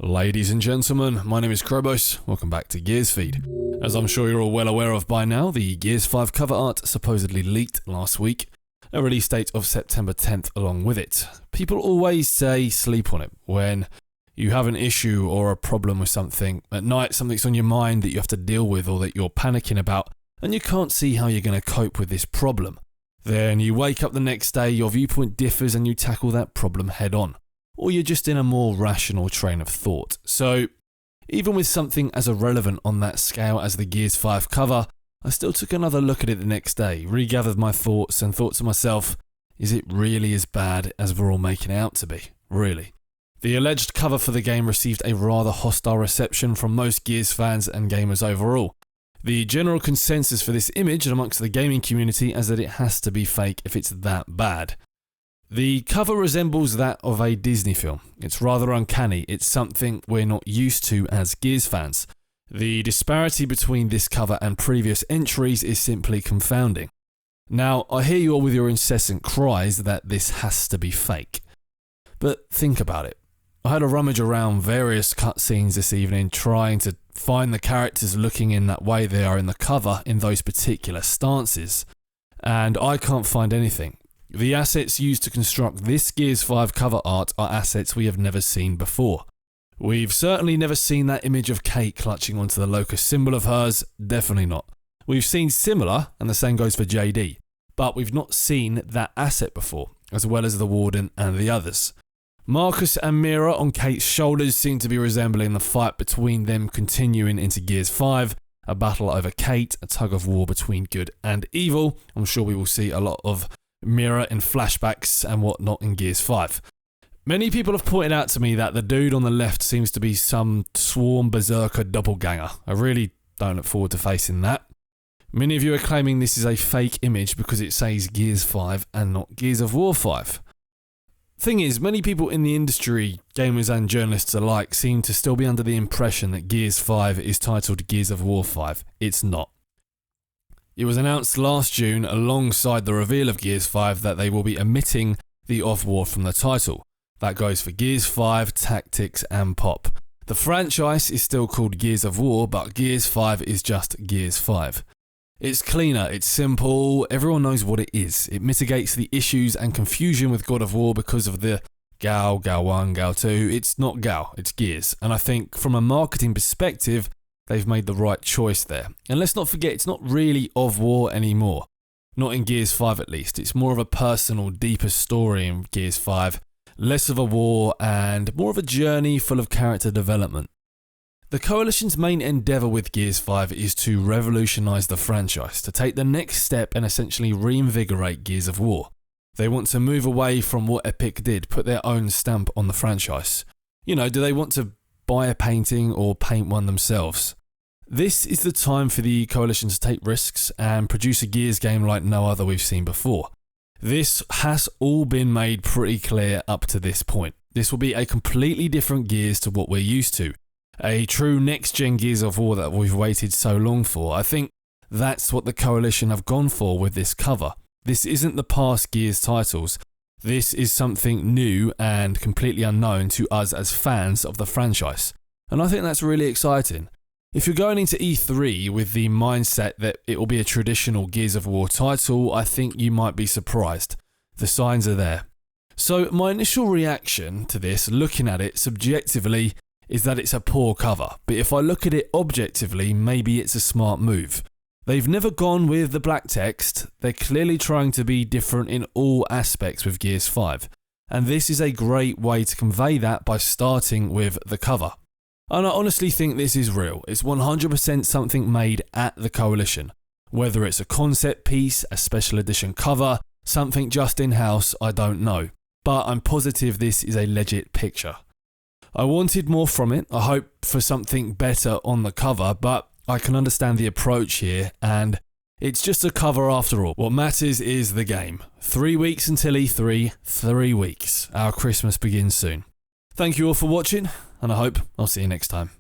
Ladies and gentlemen, my name is Krobos, welcome back to Gears Feed. As I'm sure you're all well aware of by now, the Gears 5 cover art supposedly leaked last week, a release date of September 10th along with it. People always say sleep on it when you have an issue or a problem with something. At night, something's on your mind that you have to deal with or that you're panicking about, and you can't see how you're going to cope with this problem. Then you wake up the next day, your viewpoint differs and you tackle that problem head on. Or you're just in a more rational train of thought. So, even with something as irrelevant on that scale as the Gears 5 cover, I still took another look at it the next day, regathered my thoughts and thought to myself, is it really as bad as we're all making it out to be? Really? The alleged cover for the game received a rather hostile reception from most Gears fans and gamers overall. The general consensus for this image amongst the gaming community is that it has to be fake if it's that bad. The cover resembles that of a Disney film. It's rather uncanny. It's something we're not used to as Gears fans. The disparity between this cover and previous entries is simply confounding. Now, I hear you all with your incessant cries that this has to be fake. But think about it. I had a rummage around various cutscenes this evening trying to find the characters looking in that way they are in the cover in those particular stances, and I can't find anything. The assets used to construct this Gears 5 cover art are assets we have never seen before. We've certainly never seen that image of Kate clutching onto the locus symbol of hers, definitely not. We've seen similar, and the same goes for JD, but we've not seen that asset before, as well as the Warden and the others. Marcus and Mira on Kate's shoulders seem to be resembling the fight between them continuing into Gears 5, a battle over Kate, a tug of war between good and evil. I'm sure we will see a lot of Mira in flashbacks and whatnot in Gears 5. Many people have pointed out to me that the dude on the left seems to be some swarm berserker doppelganger. I really don't look forward to facing that. Many of you are claiming this is a fake image because it says Gears 5 and not Gears of War 5. Thing is, many people in the industry, gamers and journalists alike, seem to still be under the impression that Gears 5 is titled Gears of War 5. It's not. It was announced last June alongside the reveal of Gears 5 that they will be omitting the Off-War from the title. That goes for Gears 5, Tactics and Pop. The franchise is still called Gears of War, but Gears 5 is just Gears 5. It's cleaner, it's simple, everyone knows what it is. It mitigates the issues and confusion with God of War because of the GAL, GAL 1, GAL 2. It's not GAL, it's Gears. And I think from a marketing perspective, they've made the right choice there. And let's not forget, it's not really of war anymore. Not in Gears 5 at least. It's more of a personal, deeper story in Gears 5. Less of a war and more of a journey full of character development. The Coalition's main endeavour with Gears 5 is to revolutionise the franchise, to take the next step and essentially reinvigorate Gears of War. They want to move away from what Epic did, put their own stamp on the franchise. You know, do they want to buy a painting or paint one themselves? This is the time for the Coalition to take risks and produce a Gears game like no other we've seen before. This has all been made pretty clear up to this point. This will be a completely different Gears to what we're used to. A true next-gen Gears of War that we've waited so long for. I think that's what the Coalition have gone for with this cover. This isn't the past Gears titles. This is something new and completely unknown to us as fans of the franchise. And I think that's really exciting. If you're going into E3 with the mindset that it will be a traditional Gears of War title, I think you might be surprised. The signs are there. So my initial reaction to this, looking at it subjectively, is that it's a poor cover. But if I look at it objectively, maybe it's a smart move. They've never gone with the black text. They're clearly trying to be different in all aspects with Gears 5. And this is a great way to convey that by starting with the cover. And I honestly think this is real. It's 100% something made at the Coalition. Whether it's a concept piece, a special edition cover, something just in-house, I don't know. But I'm positive this is a legit picture. I wanted more from it. I hope for something better on the cover, but I can understand the approach here, and it's just a cover after all. What matters is the game. 3 weeks until E3, 3 weeks. Our Christmas begins soon. Thank you all for watching, and I hope I'll see you next time.